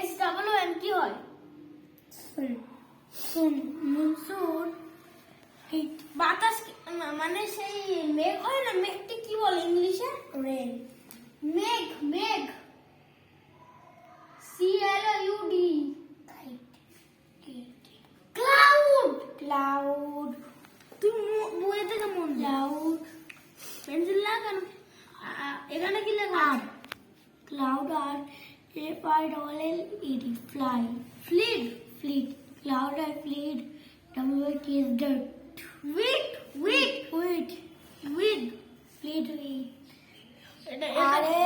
SWN কি হয়? সুন monsoon বাতাস মানে সেই মেঘ হয় না, মেঘটি কি বলে ইংলিশে? রেন মেঘ মেঘ CLOUD ক্লাউড ক্লাউড তুমি বইয়ে থেকে মন ক্লাউড পেন্সিল লাগান এখানে কি লেখা আছে? ক্লাউড আর FILLED ফ্লাই ফ্লিড ফ্লিট ক্লাউড আর fleet WIT is dirt weed weed wit weed fleet এটা RANI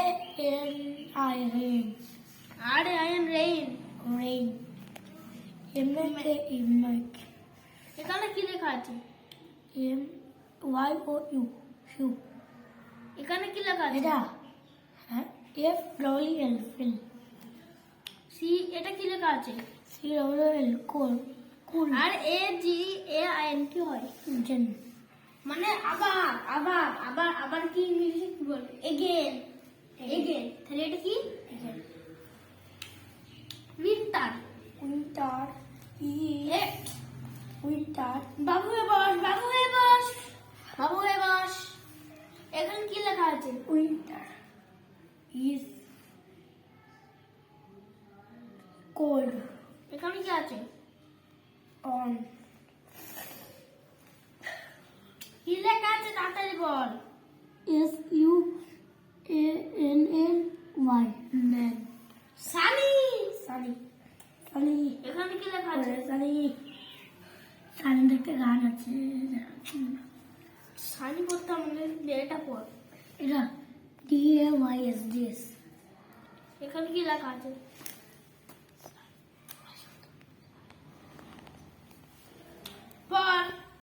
rain RAIN rain rain MAK এখানে কি লেখা আছে? MYOU shoe এখানে কি লেখা আছে? এটা হ্যাঁ FLL fill সি এটা কি লেখা আছে? CLL cool cool আর AGAIN কি হয়? gen মানে আবার আবার আবার আবার কি ইংলিশে কি বলে? এগেন এগেন তাহলে এটা কি? উইন্টার winter winter বাবু হয়ে বস বাবু হয়ে বস বাবু হয়ে বস এখানে কি লেখা আছে? winter is cold এখানে কি আছে? on কি লেখা আছে তাড়াতাড়ি বল। SUNNY man Sunny sunny sunny এখানে কি লেখা আছে? sunny sunny দেখতে গান আছে সানি পড়তে আমাদের এটা পড়। এটা DAYSDS এখানে কি লেখা আছে?